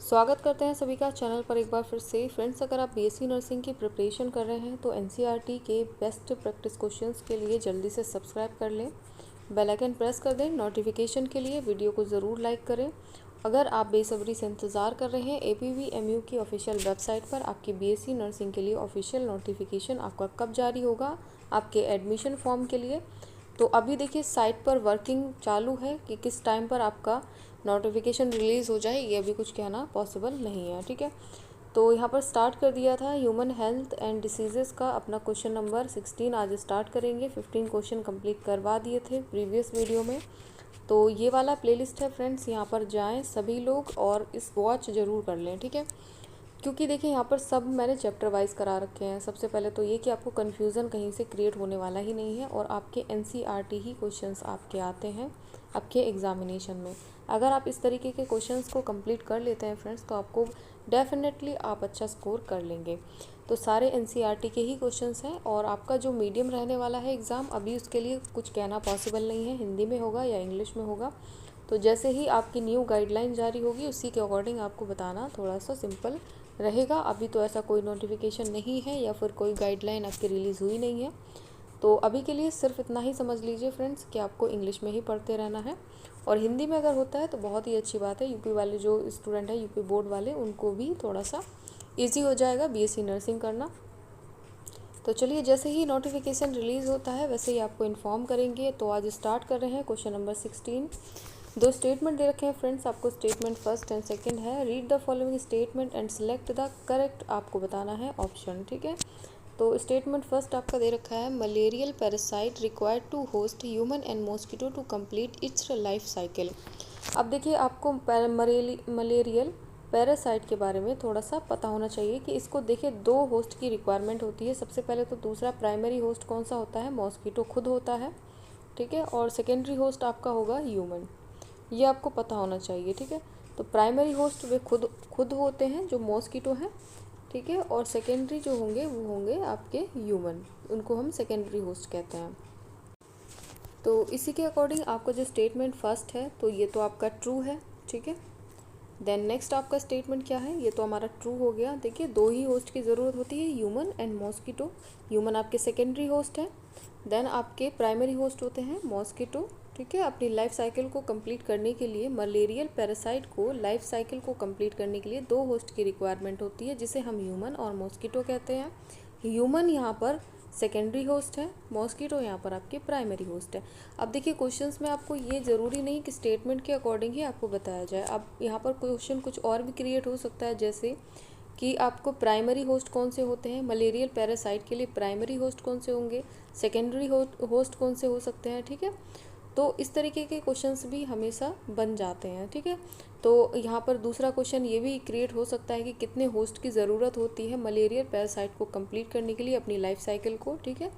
स्वागत करते हैं सभी का चैनल पर एक बार फिर से। फ्रेंड्स, अगर आप बीएससी नर्सिंग की प्रिपरेशन कर रहे हैं तो एनसीईआरटी के बेस्ट प्रैक्टिस क्वेश्चंस के लिए जल्दी से सब्सक्राइब कर लें, बेल आइकन प्रेस कर दें नोटिफिकेशन के लिए। वीडियो को ज़रूर लाइक करें। अगर आप बेसब्री से इंतज़ार कर रहे हैं APVMU की ऑफिशियल वेबसाइट पर आपकी बीएससी नर्सिंग के लिए ऑफिशियल नोटिफिकेशन आपका कब जारी होगा आपके एडमिशन फॉर्म के लिए, तो अभी देखिए साइट पर वर्किंग चालू है कि किस टाइम पर आपका नोटिफिकेशन रिलीज़ हो जाए ये अभी कुछ कहना पॉसिबल नहीं है। ठीक है, तो यहाँ पर स्टार्ट कर दिया था ह्यूमन हेल्थ एंड डिसीज़ेज़ का अपना क्वेश्चन नंबर 16 आज स्टार्ट करेंगे। 15 क्वेश्चन कंप्लीट करवा दिए थे प्रीवियस वीडियो में, तो ये वाला प्लेलिस्ट है फ्रेंड्स, यहाँ पर जाएं सभी लोग और इस वॉच ज़रूर कर लें। ठीक है, क्योंकि देखिए यहाँ पर सब मैंने चैप्टर वाइज करा रखे हैं। सबसे पहले तो ये कि आपको कन्फ्यूज़न कहीं से क्रिएट होने वाला ही नहीं है और आपके एनसीईआरटी ही क्वेश्चंस आपके आते हैं आपके एग्जामिनेशन में। अगर आप इस तरीके के क्वेश्चंस को कंप्लीट कर लेते हैं फ्रेंड्स तो आपको डेफिनेटली आप अच्छा स्कोर कर लेंगे। तो सारे एनसीईआरटी के ही क्वेश्चंस हैं और आपका जो मीडियम रहने वाला है एग्ज़ाम, अभी उसके लिए कुछ कहना पॉसिबल नहीं है, हिंदी में होगा या इंग्लिश में होगा। तो जैसे ही आपकी न्यू गाइडलाइन जारी होगी उसी के अकॉर्डिंग आपको बताना थोड़ा सा सिंपल रहेगा। अभी तो ऐसा कोई नोटिफिकेशन नहीं है या फिर कोई गाइडलाइन आपकी रिलीज़ हुई नहीं है, तो अभी के लिए सिर्फ इतना ही समझ लीजिए फ्रेंड्स कि आपको इंग्लिश में ही पढ़ते रहना है। और हिंदी में अगर होता है तो बहुत ही अच्छी बात है, यूपी वाले जो स्टूडेंट हैं यूपी बोर्ड वाले उनको भी थोड़ा सा ईजी हो जाएगा बीएससी नर्सिंग करना। तो चलिए जैसे ही नोटिफिकेशन रिलीज़ होता है वैसे ही आपको इन्फॉर्म करेंगे। तो आज स्टार्ट कर रहे हैं क्वेश्चन नंबर 16। दो स्टेटमेंट दे रखे हैं फ्रेंड्स आपको, स्टेटमेंट फर्स्ट एंड सेकंड है। Read the following statement and select the correct, आपको बताना है ऑप्शन। ठीक है, तो स्टेटमेंट फर्स्ट आपका दे रखा है malarial parasite required to host human and mosquito to complete its life cycle. अब देखिए आपको मलेरियल पैरासाइट के बारे में थोड़ा सा पता होना चाहिए कि इसको देखिए दो होस्ट की रिक्वायरमेंट होती है। सबसे पहले तो दूसरा प्राइमरी होस्ट कौन सा होता है, मॉस्किटो खुद होता है। ठीक है, और सेकेंडरी होस्ट आपका होगा ह्यूमन, ये आपको पता होना चाहिए। ठीक है, तो प्राइमरी होस्ट वे खुद होते हैं जो मॉस्किटो हैं। ठीक है, और सेकेंडरी जो होंगे वो होंगे आपके ह्यूमन, उनको हम सेकेंडरी होस्ट कहते हैं। तो इसी के अकॉर्डिंग आपका जो स्टेटमेंट फर्स्ट है तो ये तो आपका ट्रू है। ठीक है, देन नेक्स्ट आपका स्टेटमेंट क्या है, ये तो हमारा ट्रू हो गया। देखिए दो ही होस्ट की ज़रूरत होती है, ह्यूमन एंड मॉस्किटो। ह्यूमन आपके सेकेंडरी होस्ट हैं, देन आपके प्राइमरी होस्ट होते हैं मॉस्किटो। ठीक है, अपनी लाइफ साइकिल को कंप्लीट करने के लिए मलेरियल पैरासाइट को लाइफ साइकिल को कंप्लीट करने के लिए दो होस्ट की रिक्वायरमेंट होती है जिसे हम ह्यूमन और मॉस्किटो कहते हैं। ह्यूमन यहाँ पर सेकेंडरी होस्ट है, मॉस्किटो यहाँ पर आपके प्राइमरी होस्ट है। अब देखिए क्वेश्चंस में आपको ये ज़रूरी नहीं कि स्टेटमेंट के अकॉर्डिंग ही आपको बताया जाए। अब यहाँ पर क्वेश्चन कुछ और भी क्रिएट हो सकता है, जैसे कि आपको प्राइमरी होस्ट कौन से होते हैं, मलेरियल पैरासाइट के लिए प्राइमरी होस्ट कौन से होंगे, सेकेंडरी होस्ट कौन से हो सकते हैं। ठीक है, तो इस तरीके के क्वेश्चंस भी हमेशा बन जाते हैं। ठीक है, तो यहाँ पर दूसरा क्वेश्चन ये भी क्रिएट हो सकता है कि कितने होस्ट की ज़रूरत होती है मलेरियल पैरासाइट को कंप्लीट करने के लिए अपनी लाइफ साइकिल को। ठीक है,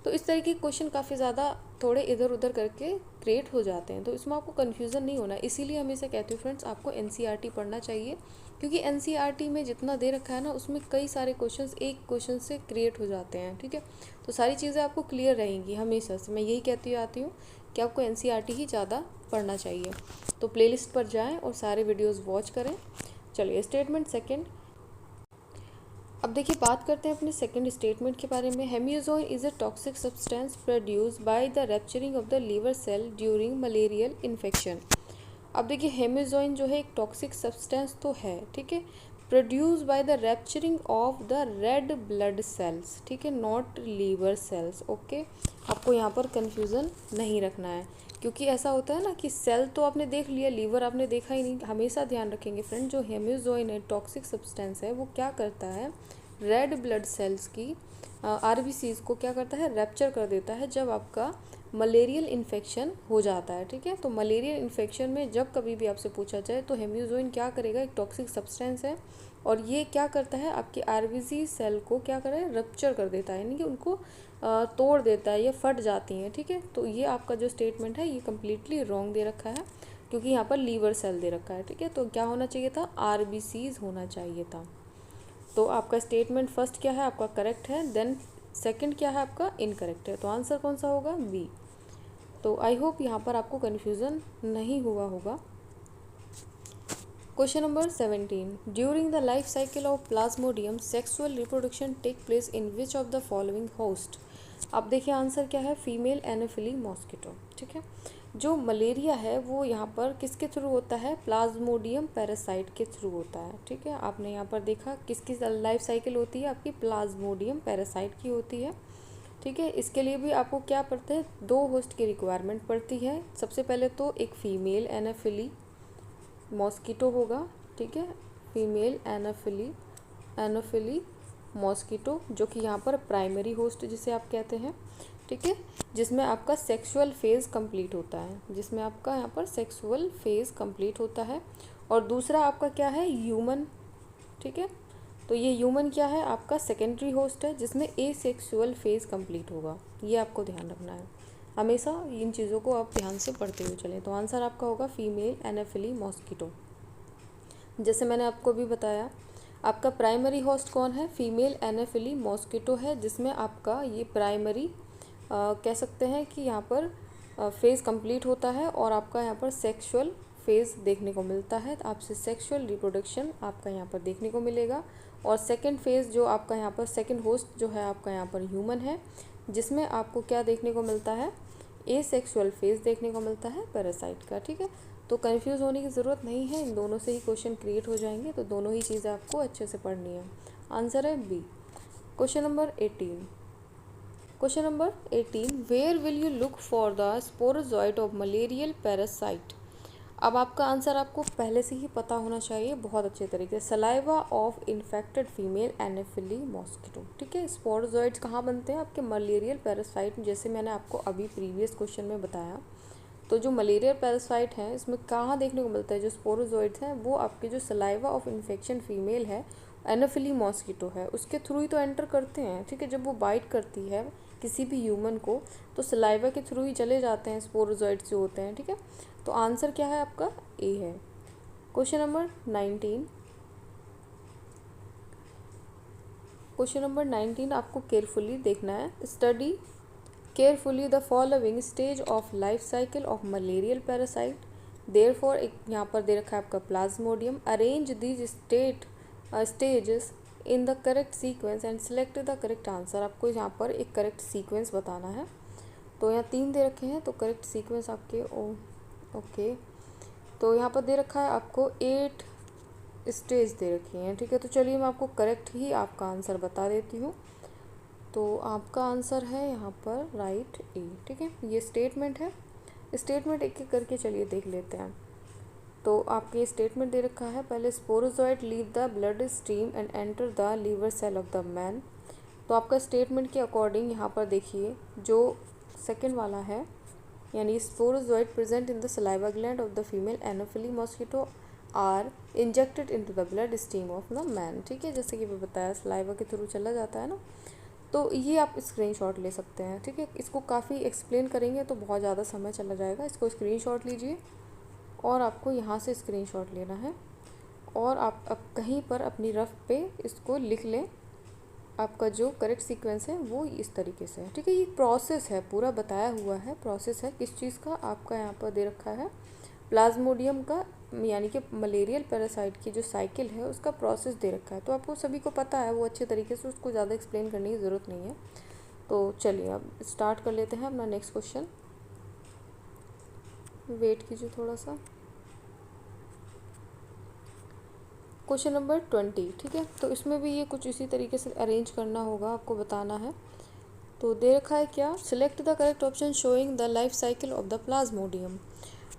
तो इस तरह के क्वेश्चन काफ़ी ज़्यादा थोड़े इधर उधर करके क्रिएट हो जाते हैं, तो इसमें आपको कन्फ्यूज़न नहीं होना। इसीलिए हमेशा कहती हूँ फ्रेंड्स आपको एनसीईआरटी पढ़ना चाहिए, क्योंकि एनसीईआरटी में जितना दे रखा है ना उसमें कई सारे क्वेश्चंस एक क्वेश्चन से क्रिएट हो जाते हैं। ठीक है, तो सारी चीज़ें आपको क्लियर रहेंगी हमेशा से, मैं यही कहती आती हूँ कि आपको एनसीईआरटी ही ज़्यादा पढ़ना चाहिए। तो प्लेलिस्ट पर जाएं और सारे वीडियोस वॉच करें। चलिए स्टेटमेंट सेकंड, अब देखिए बात करते हैं अपने सेकंड स्टेटमेंट के बारे में। Hemozoin is a toxic substance produce by the rupturing of the liver cell during malarial infection. अब देखिए हेमियोजोइन जो है एक टॉक्सिक सब्सटेंस तो है, ठीक है, produce by the rupturing of the red blood cells. ठीक है, नॉट लीवर सेल्स। ओके, आपको यहाँ पर कन्फ्यूज़न नहीं रखना है, क्योंकि ऐसा होता है ना कि सेल तो आपने देख लिया, लीवर आपने देखा ही नहीं। हमेशा ध्यान रखेंगे फ्रेंड, जो हेमियोजोइन है टॉक्सिक सब्सटेंस है वो क्या करता है, रेड ब्लड सेल्स की आरबीसीज को क्या करता है, रैप्चर कर देता है जब आपका मलेरियल इन्फेक्शन हो जाता है। ठीक है, तो मलेरियल इन्फेक्शन में जब कभी भी आपसे पूछा जाए तो हेमियोजोइन क्या करेगा, एक टॉक्सिक सब्सटेंस है और ये क्या करता है आपकी आरबीसी सेल को क्या करे, रप्चर कर देता है, यानी कि उनको तोड़ देता है या फट जाती हैं। ठीक है, तो ये आपका जो स्टेटमेंट है ये कम्प्लीटली रॉन्ग दे रखा है, क्योंकि यहाँ पर लीवर सेल दे रखा है। ठीक है, तो क्या होना चाहिए था, आरबीसीज होना चाहिए था। तो आपका स्टेटमेंट फर्स्ट क्या है आपका करेक्ट है, देन सेकंड क्या है आपका इनकरेक्ट है। तो आंसर कौन सा होगा, बी। तो आई होप यहाँ पर आपको कन्फ्यूज़न नहीं हुआ होगा। Question number 17, during the life cycle of plasmodium sexual reproduction take place in which of the following host. अब देखिए आंसर क्या है, फीमेल एनोफिली मॉस्किटो। ठीक है, जो मलेरिया है वो यहाँ पर किसके थ्रू होता है, प्लाज्मोडियम पैरासाइट के थ्रू होता है। ठीक है, आपने यहाँ पर देखा किसकी लाइफ साइकिल होती है, आपकी प्लाज्मोडियम पैरासाइट की होती है। ठीक है, इसके लिए भी आपको क्या पड़ता है, 2 होस्ट की रिक्वायरमेंट पड़ती है। सबसे पहले तो एक फीमेल एनोफिली मॉस्किटो होगा। ठीक है, फीमेल एनोफिली मॉस्किटो, जो कि यहाँ पर प्राइमरी होस्ट जिसे आप कहते हैं। ठीक है, जिसमें आपका सेक्सुअल फेज़ कंप्लीट होता है, जिसमें आपका यहाँ पर सेक्सुअल फेज़ कंप्लीट होता है। और दूसरा आपका क्या है, ह्यूमन। ठीक है, तो ये ह्यूमन क्या है, आपका सेकेंडरी होस्ट है, जिसमें एसेक्सुअल फेज़ कंप्लीट होगा। ये आपको ध्यान रखना है, हमेशा इन चीज़ों को आप ध्यान से पढ़ते हुए चलें। तो आंसर आपका होगा फीमेल एनोफिली मॉस्किटो। जैसे मैंने आपको भी बताया, आपका प्राइमरी होस्ट कौन है, फीमेल एनोफिली मॉस्किटो है, जिसमें आपका ये प्राइमरी कह सकते हैं कि यहाँ पर फेज़ कंप्लीट होता है और आपका यहाँ पर सेक्सुअल फेज़ देखने को मिलता है। आपसे सेक्सुअल रिप्रोडक्शन आपका यहाँ पर देखने को मिलेगा। और सेकंड फेज़ जो आपका यहाँ पर सेकंड होस्ट जो है आपका यहाँ पर ह्यूमन है, जिसमें आपको क्या देखने को मिलता है, एसेक्सुअल फेज़ देखने को मिलता है पैरासाइट का। ठीक है, तो कंफ्यूज होने की ज़रूरत नहीं है, इन दोनों से ही क्वेश्चन क्रिएट हो जाएंगे, तो दोनों ही चीज़ें आपको अच्छे से पढ़नी है। आंसर है B. Question number 18, question number 18, where will you look for the sporozoite of malarial parasite. अब आपका आंसर आपको पहले से ही पता होना चाहिए बहुत अच्छे तरीके से, saliva of infected female anopheles mosquito. ठीक है, स्पोरोजॉइट्स कहाँ बनते हैं, आपके मलेरियल पैरासाइट, जैसे मैंने आपको अभी प्रीवियस क्वेश्चन में बताया। तो जो मलेरियल पैरासाइट हैं इसमें कहाँ देखने को मिलता है, जो स्पोरोजॉइट्स हैं वो आपके जो सलाइवा ऑफ इन्फेक्शन फीमेल है एनोफिली मॉस्किटो है उसके थ्रू ही तो एंटर करते हैं। ठीक है, जब वो बाइट करती है किसी भी ह्यूमन को तो सलाइवा के थ्रू ही चले जाते हैं स्पोरोजॉइट्स जो होते हैं। ठीक है, तो आंसर क्या है आपका, ए है। क्वेश्चन नंबर 19, क्वेश्चन नंबर 19 आपको केयरफुली देखना है। Study carefully the following stage of life cycle of malarial parasite. Therefore एक यहाँ पर दे रखा है आपका Plasmodium. Arrange these stages in the correct sequence and select the correct answer. आपको यहाँ पर एक करेक्ट सीक्वेंस बताना है। तो यहाँ 3 दे रखे हैं, तो करेक्ट सीक्वेंस आपके ओके। तो यहाँ पर दे रखा है आपको 8 स्टेज दे रखी हैं। ठीक है, तो चलिए मैं आपको करेक्ट ही आपका आंसर बता देती हूँ। तो आपका आंसर है यहाँ पर राइट ए। ठीक है, ये स्टेटमेंट है, स्टेटमेंट एक एक करके चलिए देख लेते हैं। तो आपके स्टेटमेंट दे रखा है, पहले sporozoite leave the blood stream and enter the liver cell of the man. तो आपका स्टेटमेंट के अकॉर्डिंग यहाँ पर देखिए जो सेकंड वाला है, यानी sporozoite present in the saliva gland of the female anopheles mosquito are injected into the blood stream of the man. ठीक है, जैसे कि मैं बताया सलाइवा के थ्रू चला जाता है ना, तो ये आप स्क्रीनशॉट ले सकते हैं। ठीक है, इसको काफ़ी एक्सप्लेन करेंगे तो बहुत ज़्यादा समय चला जाएगा। इसको स्क्रीनशॉट लीजिए और आपको यहाँ से स्क्रीनशॉट लेना है और आप अब कहीं पर अपनी रफ पे इसको लिख लें। आपका जो करेक्ट सीक्वेंस है वो इस तरीके से है। ठीक है, ये प्रोसेस है, पूरा बताया हुआ है, प्रोसेस है किस चीज़ का, आपका यहाँ पर दे रखा है प्लाज्मोडियम का, यानी कि मलेरियल पैरासाइट की जो साइकिल है उसका प्रोसेस दे रखा है। तो आपको सभी को पता है वो अच्छे तरीके से, उसको ज़्यादा एक्सप्लेन करने की ज़रूरत नहीं है। तो चलिए अब स्टार्ट कर लेते हैं अपना नेक्स्ट क्वेश्चन। वेट कीजिए थोड़ा सा। Question number 20। ठीक है, तो इसमें भी ये कुछ इसी तरीके से अरेंज करना होगा, आपको बताना है। तो दे रखा है क्या, select the correct option showing the life cycle of the Plasmodium.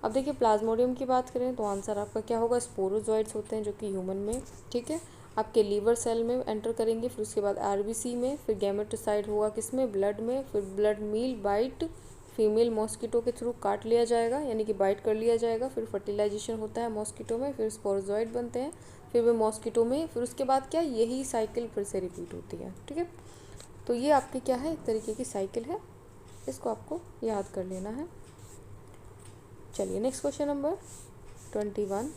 अब देखिए प्लाज्मोडियम की बात करें तो आंसर आपका क्या होगा, स्पोरोजॉइट्स होते हैं जो कि ह्यूमन में, ठीक है, आपके लीवर सेल में एंटर करेंगे, फिर उसके बाद आरबीसी में, फिर गैमेटोसाइट होगा किसमें, ब्लड में, फिर blood meal bite female mosquito के थ्रू काट लिया जाएगा, यानी कि बाइट कर लिया जाएगा, फिर फर्टिलाइजेशन होता है मॉस्किटो में, फिर स्पोरोजॉइट बनते हैं, फिर वे मॉस्किटो में, फिर उसके बाद क्या, यही साइकिल फिर से रिपीट होती है। ठीक है, तो ये आपकी क्या है, एक तरीके की साइकिल है, इसको आपको याद कर लेना है। चलिए नेक्स्ट क्वेश्चन नंबर 21।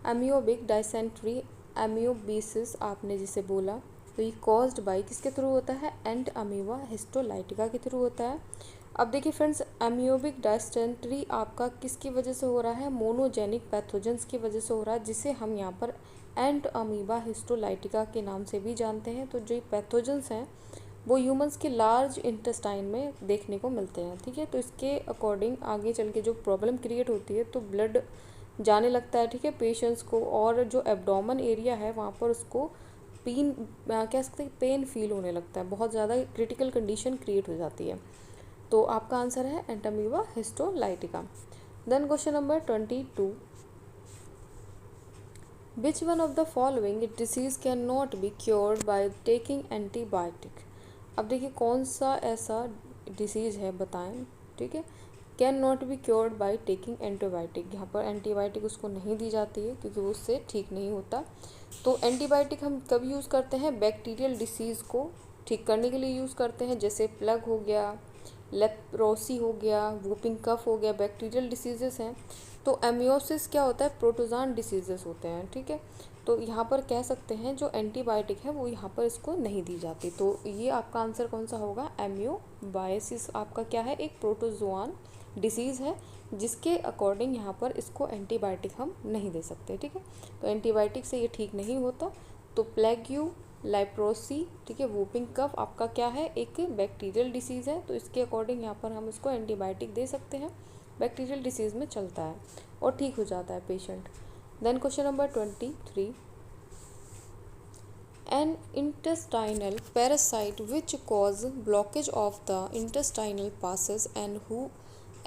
एमियोबिक डायसेंट्री एमियोबिसिस आपने जिसे बोला, तो ये कॉज्ड बाय किसके थ्रू होता है, एंड अमीबा हिस्टोलाइटिका के थ्रू होता है। अब देखिए फ्रेंड्स, एमियोबिक डायसेंट्री आपका किसकी वजह से हो रहा है, मोनोजेनिक पैथोजेंस की वजह से हो रहा है, जिसे हम यहाँ पर एंट अमीबा हिस्टोलाइटिका के नाम से भी जानते हैं। तो जो पैथोजेंस हैं वो ह्यूमंस के लार्ज इंटेस्टाइन में देखने को मिलते हैं, ठीक है। तो इसके अकॉर्डिंग आगे चल के जो प्रॉब्लम क्रिएट होती है, तो ब्लड जाने लगता है, ठीक है, पेशेंट्स को, और जो एब्डोमेन एरिया है वहाँ पर उसको कह सकते हैं पेन फील होने लगता है, बहुत ज़्यादा क्रिटिकल कंडीशन क्रिएट हो जाती है। तो आपका आंसर है entamoeba histolytica. Then question number 22, which one of the following disease can not be cured by taking antibiotic. अब देखिए कौन सा ऐसा डिसीज़ है बताएं, ठीक है, can not be cured by taking antibiotic. यहाँ पर एंटीबायोटिक उसको नहीं दी जाती है क्योंकि वो उससे ठीक नहीं होता। तो एंटीबायोटिक हम कब यूज़ करते हैं, बैक्टीरियल डिसीज़ को ठीक करने के लिए यूज़ करते हैं, जैसे प्लग हो गया, लेप्रोसी हो गया, वूपिंग कफ हो गया, बैक्टीरियल डिसीजेस हैं। तो एमियोसिस क्या होता है, प्रोटोजोन डिसीजेस होते हैं, ठीक है। तो यहाँ पर कह सकते हैं जो एंटीबायोटिक है वो यहाँ पर इसको नहीं दी जाती। तो ये आपका आंसर कौन सा होगा, एमियोबायसिस आपका क्या है, एक प्रोटोजोआन डिसीज़ है, जिसके अकॉर्डिंग यहाँ पर इसको एंटीबायोटिक हम नहीं दे सकते, ठीक है। तो एंटीबायोटिक से ये ठीक नहीं होता। तो प्लेग्यू, लेप्रोसी, ठीक है, वूपिंग कफ आपका क्या है, एक बैक्टीरियल डिसीज़ है। तो इसके अकॉर्डिंग यहाँ पर हम इसको एंटीबायोटिक दे सकते हैं, बैक्टीरियल डिसीज़ में चलता है और ठीक हो जाता है patient. Then question number 23, an intestinal parasite which cause blockage of the intestinal passage and who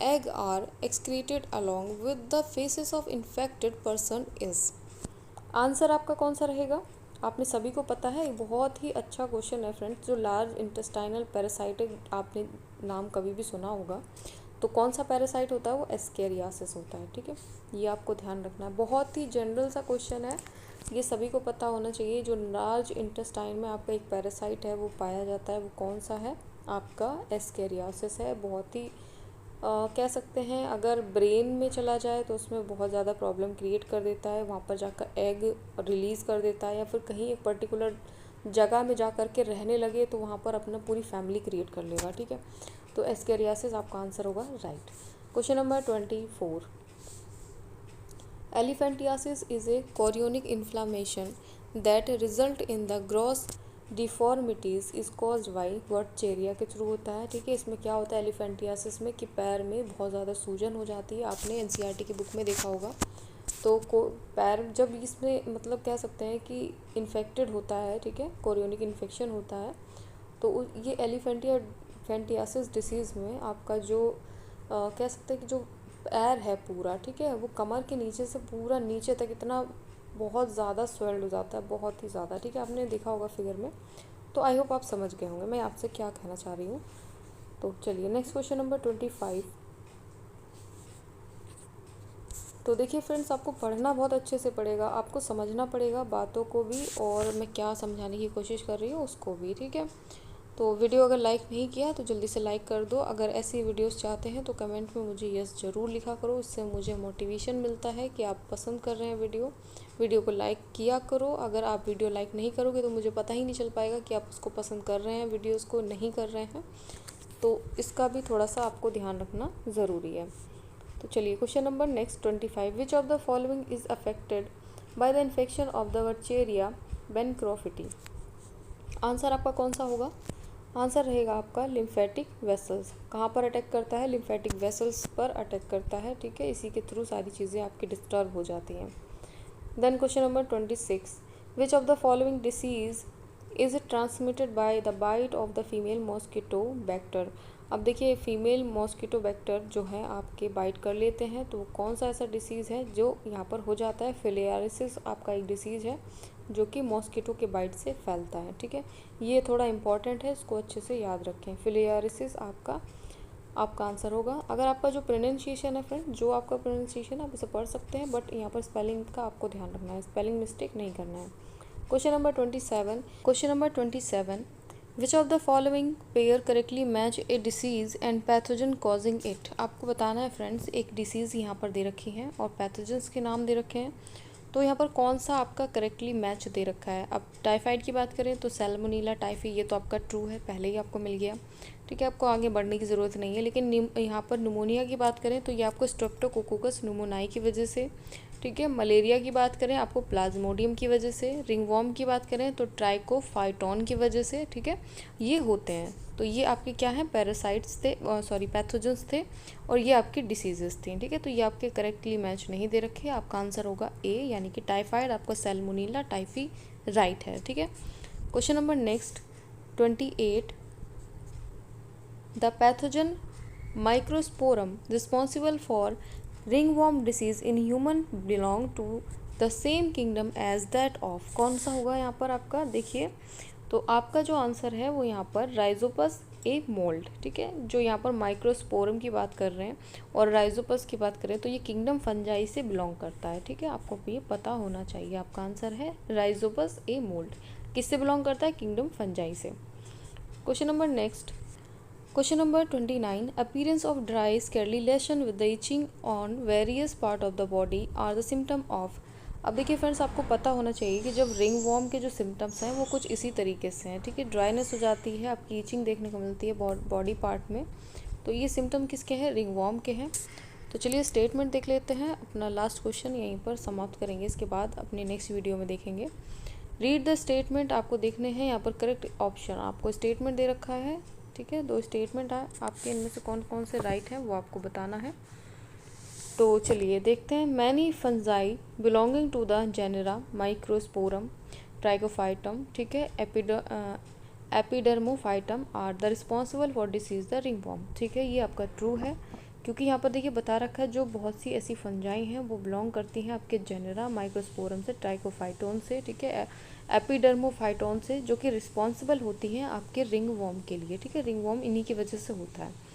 egg are excreted along with the faces of infected person is। Answer आपका कौन सा रहेगा, आपने सभी को पता है, बहुत ही अच्छा क्वेश्चन है फ्रेंड्स। जो लार्ज इंटेस्टाइनल पैरासाइट आपने नाम कभी भी सुना होगा, तो कौन सा पैरासाइट होता है, वो एस्केरियासिस होता है, ठीक है। ये आपको ध्यान रखना है, बहुत ही जनरल सा क्वेश्चन है, ये सभी को पता होना चाहिए। जो लार्ज इंटेस्टाइन में आपका एक पैरासाइट है वो पाया जाता है, वो कौन सा है, आपका एस्केरियासिस है। बहुत ही कह सकते हैं अगर ब्रेन में चला जाए तो उसमें बहुत ज़्यादा प्रॉब्लम क्रिएट कर देता है, वहाँ पर जाकर एग रिलीज़ कर देता है, या फिर कहीं एक पर्टिकुलर जगह में जा कर के रहने लगे तो वहाँ पर अपना पूरी फैमिली क्रिएट कर लेगा, ठीक है। तो एस्केरियासिस आपका आंसर होगा, right. Question number 24, elephantiasis is a chronic inflammation that result in the gross deformities is caused by wuchereria के थ्रू होता है, ठीक है। इसमें क्या होता है एलिफेंटियासिस में कि पैर में बहुत ज़्यादा सूजन हो जाती है, आपने एनसीईआरटी की बुक में देखा होगा। तो पैर जब इसमें मतलब कह सकते हैं कि इन्फेक्टेड होता है, ठीक है, कोरियोनिक इन्फेक्शन होता है, तो ये एलिफेंटियासिस डिसीज़ में आपका जो कह सकते हैं कि जो पैर है पूरा, ठीक है, वो कमर के नीचे से पूरा नीचे तक इतना बहुत ज़्यादा स्वेल्ड हो जाता है, बहुत ही ज़्यादा, ठीक है, आपने देखा होगा फिगर में। तो आई होप आप समझ गए होंगे मैं आपसे क्या कहना चाह रही हूँ। तो चलिए नेक्स्ट क्वेश्चन नंबर 25। तो देखिए फ्रेंड्स, आपको पढ़ना बहुत अच्छे से पड़ेगा, आपको समझना पड़ेगा बातों को भी, और मैं क्या समझाने की कोशिश कर रही हूँ उसको भी, ठीक है। तो वीडियो अगर लाइक नहीं किया तो जल्दी से लाइक कर दो। अगर ऐसी वीडियोस चाहते हैं तो कमेंट में मुझे यस ज़रूर लिखा करो, इससे मुझे मोटिवेशन मिलता है कि आप पसंद कर रहे हैं वीडियो को लाइक किया करो। अगर आप वीडियो लाइक नहीं करोगे तो मुझे पता ही नहीं चल पाएगा कि आप उसको पसंद कर रहे हैं, वीडियोज़ को नहीं कर रहे हैं। तो इसका भी थोड़ा सा आपको ध्यान रखना ज़रूरी है। तो चलिए question number next 25, which of the following is affected by the infection of the wuchereria bancrofti. Answer आपका कौन सा होगा, आंसर रहेगा आपका लिम्फेटिक वेसल्स। कहाँ पर अटैक करता है, लिम्फेटिक वेसल्स पर अटैक करता है, ठीक है। इसी के थ्रू सारी चीज़ें आपकी डिस्टर्ब हो जाती हैं। Then question number 26, which of the following disease is transmitted by the bite of the female mosquito vector. अब देखिए फीमेल मॉस्किटो वेक्टर जो है आपके बाइट कर लेते हैं, तो कौन सा ऐसा डिसीज़ है जो यहाँ पर हो जाता है, फिलियारिसिस आपका एक डिसीज़ है जो कि मॉस्किटो के बाइट से फैलता है, ठीक है। ये थोड़ा इंपॉर्टेंट है, इसको अच्छे से याद रखें। फिलियारिसिस आपका आंसर होगा। अगर आपका जो प्रोनाउंसिएशन है फ्रेंड, जो आपका प्रोनाउंसिएशन आप उसे पढ़ सकते हैं, बट यहाँ पर स्पेलिंग का आपको ध्यान रखना है, स्पेलिंग मिस्टेक नहीं करना है। Question number 27, which of the following pair correctly match A disease and pathogen causing it. आपको बताना है फ्रेंड्स, एक डिसीज़ यहाँ पर दे रखी है और पैथोजन्स के नाम दे रखे हैं, तो यहाँ पर कौन सा आपका करेक्टली मैच दे रखा है। अब टाइफाइड की बात करें तो सैल्मोनेला टाइफी, ये तो आपका ट्रू है, पहले ही आपको मिल गया, ठीक है, आपको आगे बढ़ने की ज़रूरत नहीं है। लेकिन यहाँ पर निमोनिया की बात करें तो ये आपको स्ट्रेप्टोकोकस न्यूमोनाई की वजह से, ठीक है। मलेरिया की बात करें आपको प्लाज्मोडियम की वजह से, रिंगवॉर्म की बात करें तो ट्राइकोफाइटॉन की वजह से, ठीक है, ये होते हैं। तो ये आपके क्या हैं, पैरासाइट्स थे, सॉरी पैथोजेंस थे, और ये आपकी डिसीजेस थी, ठीक है। तो ये आपके करेक्टली मैच नहीं दे रखे, आपका आंसर होगा ए, यानी कि टाइफाइड आपका सैल्मोनेला टाइफी राइट है, ठीक है। Question number next 28, the pathogen Microsporum responsible for ringworm disease in human belong to the same kingdom as that of, कौन सा होगा यहाँ पर आपका, देखिए तो आपका जो आंसर है वो यहाँ पर राइजोपस ए मोल्ड, ठीक है। जो यहाँ पर माइक्रोस्पोरम की बात कर रहे हैं और राइजोपस की बात करें तो ये किंगडम फंजाई से बिलोंग करता है, ठीक है। आपको ये पता होना चाहिए, आपका आंसर है राइजोपस ए मोल्ड। किससे बिलोंग करता है, किंगडम फंजाई से। Question number next, question number 29, appearance of dry scaly lesion with the itching on various part of the body are the symptom of. अब देखिए फ्रेंड्स, आपको पता होना चाहिए कि जब रिंग वॉर्म के जो सिम्टम्स हैं वो कुछ इसी तरीके से हैं, ठीक है। ड्राइनेस हो जाती है, आपकी इचिंग देखने को मिलती है बॉडी पार्ट में, तो ये सिम्टम किसके हैं, रिंग वॉर्म के हैं। तो चलिए स्टेटमेंट देख लेते हैं, अपना लास्ट क्वेश्चन यहीं पर समाप्त करेंगे, इसके बाद अपने नेक्स्ट वीडियो में देखेंगे। रीड द स्टेटमेंट, आपको देखने हैं यहाँ पर करेक्ट ऑप्शन, आपको स्टेटमेंट दे रखा है, ठीक है। 2 स्टेटमेंट है आपके, इनमें से कौन कौन से राइट हैं वो आपको बताना है। तो चलिए देखते हैं। Many fungi belonging to the genera microsporum trichophyton, ठीक है, epidermophyton are the responsible for disease the ringworm, ठीक है। ये आपका ट्रू है, क्योंकि यहाँ पर देखिए बता रखा है जो बहुत सी ऐसी फंजाई हैं वो बिलोंग करती हैं आपके जेनेरा माइक्रोस्पोरम से, ट्राइकोफाइटोन से, ठीक है, एपिडर्मोफाइटोन से, जो कि रिस्पॉन्सिबल होती हैं आपके रिंग वॉर्म के लिए, ठीक है। रिंग वॉर्म इन्हीं की वजह से होता है।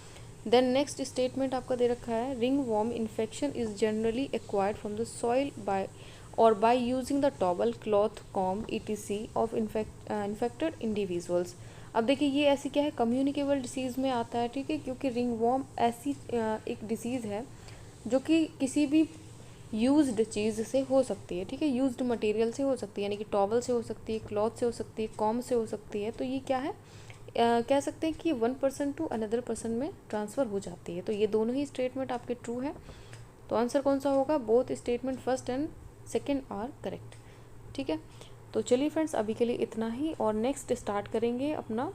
देन नेक्स्ट स्टेटमेंट आपका दे रखा है, ringworm infection is generally acquired from the soil by or by using the towel, cloth, comb ETC of infected individuals. अब देखिए ये ऐसी क्या है, कम्युनिकेबल डिसीज़ में आता है, ठीक है, क्योंकि रिंग वॉर्म ऐसी एक डिसीज़ है जो कि किसी भी यूज्ड चीज़ से हो सकती है, ठीक है, यूज्ड मटेरियल से हो सकती है, यानी कि टॉवल से हो सकती है, क्लॉथ से हो सकती है, कॉम से हो सकती है। तो ये क्या है, कह सकते हैं कि 1 पर्सन टू अनदर पर्सन में ट्रांसफ़र हो जाती है। तो ये दोनों ही स्टेटमेंट आपके ट्रू है। तो आंसर कौन सा होगा, both statement first and second are correct, ठीक है। तो चलिए फ्रेंड्स अभी के लिए इतना ही, और नेक्स्ट स्टार्ट करेंगे अपना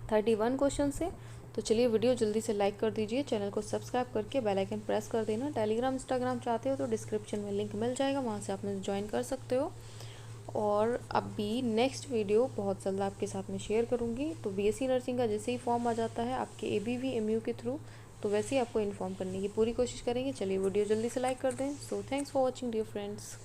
31 क्वेश्चन से। तो चलिए वीडियो जल्दी से लाइक कर दीजिए, चैनल को सब्सक्राइब करके बेल आइकन प्रेस कर देना। टेलीग्राम इंस्टाग्राम चाहते हो तो डिस्क्रिप्शन में लिंक मिल जाएगा, वहाँ से आप मुझे ज्वाइन कर सकते हो। और अभी नेक्स्ट वीडियो बहुत जल्द आपके साथ में शेयर करूँगी। तो BSc नर्सिंग का जैसे ही फॉर्म आ जाता है आपके ABV MU के थ्रू, तो वैसे ही आपको इन्फॉर्म करने की पूरी कोशिश करेंगे। चलिए वीडियो जल्दी से लाइक कर दें। So thanks for watching dear friends.